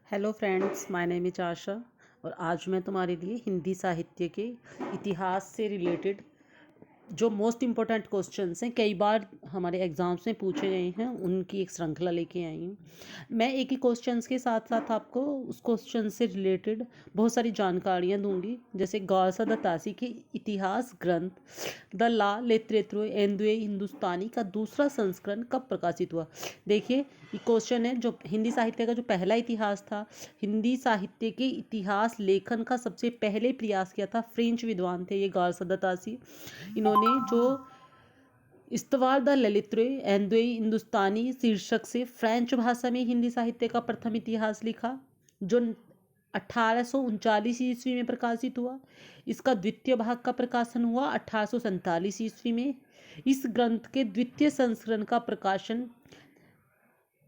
Hello friends, my name is Asha और आज मैं तुम्हारे लिए हिंदी साहित्य के इतिहास से रिलेटेड जो मोस्ट इम्पोर्टेंट क्वेश्चंस हैं, कई बार हमारे एग्ज़ाम्स में पूछे गए हैं, उनकी एक श्रृंखला लेके आई हूँ। मैं एक ही क्वेश्चंस के साथ साथ आपको उस क्वेश्चन से रिलेटेड बहुत सारी जानकारियाँ दूंगी। जैसे गौरसा दत्तासी के इतिहास ग्रंथ द ला लेत्रेत्रो एंदुए हिंदुस्तानी का दूसरा संस्करण कब प्रकाशित हुआ। देखिए, ये क्वेश्चन है जो हिंदी साहित्य का जो पहला इतिहास था। हिंदी साहित्य के इतिहास लेखन का सबसे पहले प्रयास किया था फ्रेंच विद्वान थे ये गौरसा दत्तासी। इन्होंने जो इस्तवार द ललित्रे एंदुए हिंदुस्तानी शीर्षक से फ्रेंच भाषा में हिंदी साहित्य का प्रथम इतिहास लिखा, जो 1839 ईस्वी में प्रकाशित हुआ। इसका द्वितीय भाग का प्रकाशन हुआ 1847 ईस्वी में। इस ग्रंथ के द्वितीय संस्करण का प्रकाशन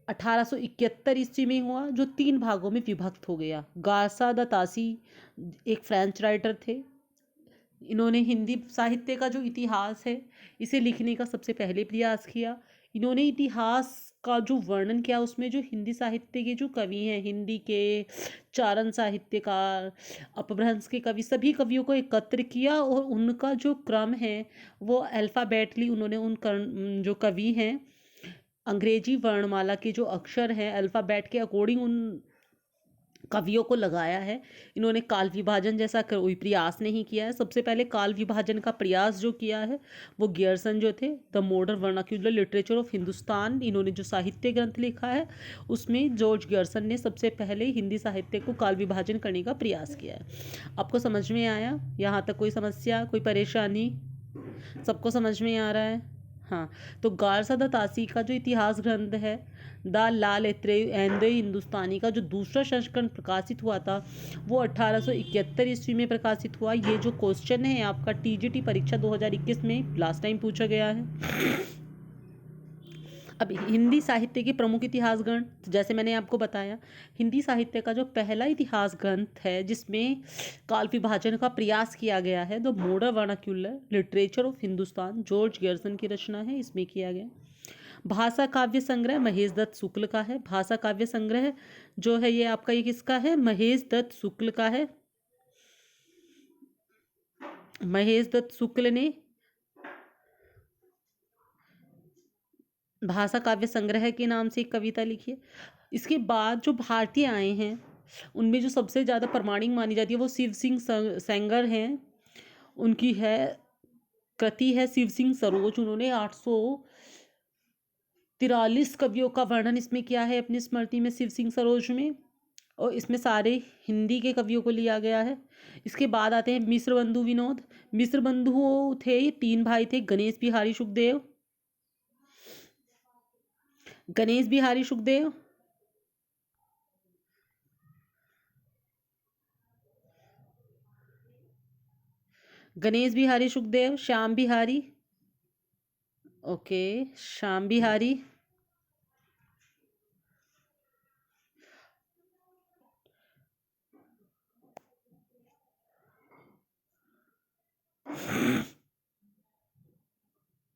1871 ईस्वी में हुआ, जो 3 भागों में विभक्त हो गया। गौरसा दत्तासी एक फ्रेंच राइटर थे। इन्होंने हिंदी साहित्य का जो इतिहास है इसे लिखने का सबसे पहले प्रयास किया। इन्होंने इतिहास का जो वर्णन किया, उसमें जो हिंदी साहित्य के जो कवि हैं, हिंदी के चारण साहित्यकार, अपभ्रंश के कवि, सभी कवियों को एकत्र किया और उनका जो क्रम है वो अल्फ़ाबेटली उन्होंने जो कवि हैं, अंग्रेजी वर्णमाला के जो अक्षर हैं अल्फ़ाबेट के अकॉर्डिंग उन कवियों को लगाया है। इन्होंने काल विभाजन जैसा कोई प्रयास नहीं किया है। सबसे पहले काल विभाजन का प्रयास जो किया है वो गियर्सन जो थे, the modern vernacular literature of Hindustan, इन्होंने जो साहित्य ग्रंथ लिखा है उसमें जॉर्ज गियर्सन ने सबसे पहले हिंदी साहित्य को काल विभाजन करने का प्रयास किया है। आपको समझ में आया? यहाँ तक कोई समस्या, कोई परेशानी? सबको समझ में आ रहा है? हाँ, तो गौरसा दत्तासी का जो इतिहास ग्रंथ है द ला लेत्रेंदुए हिंदुस्तानी का जो दूसरा संस्करण प्रकाशित हुआ था वो 1871 ईस्वी में प्रकाशित हुआ। ये जो क्वेश्चन है आपका टीजीटी परीक्षा 2021 में लास्ट टाइम पूछा गया है। अब हिंदी साहित्य के प्रमुख इतिहास ग्रंथ, जैसे मैंने आपको बताया, हिंदी साहित्य का जो पहला इतिहास ग्रंथ है जिसमें काल विभाजन का प्रयास किया गया है, the modern vernacular literature of Hindustan, George Gierson की रचना है, इसमें किया गया। भाषा काव्य संग्रह महेश दत्त शुक्ल का है। भाषा काव्य संग्रह जो है ये आपका, ये किसका है? महेश दत्त शुक्ल का है। महेश दत्त शुक्ल ने भाषा काव्य संग्रह के नाम से एक कविता लिखी है। इसके बाद जो भारतीय आए हैं उनमें जो सबसे ज़्यादा प्रमाणिक मानी जाती है वो शिव सिंह सेंगर हैं। उनकी है कृति है शिव सिंह सरोज। उन्होंने 843 कवियों का वर्णन इसमें किया है अपनी स्मृति में, शिव सिंह सरोज में, और इसमें सारे हिंदी के कवियों को लिया गया है। इसके बाद आते हैं मिश्र बंधु विनोद। मिश्र बंधु थे, ये 3 भाई थे, गणेश बिहारी सुखदेव। गणेश बिहारी सुखदेव, गणेश बिहारी सुखदेव, श्याम बिहारी, ओके, श्याम बिहारी,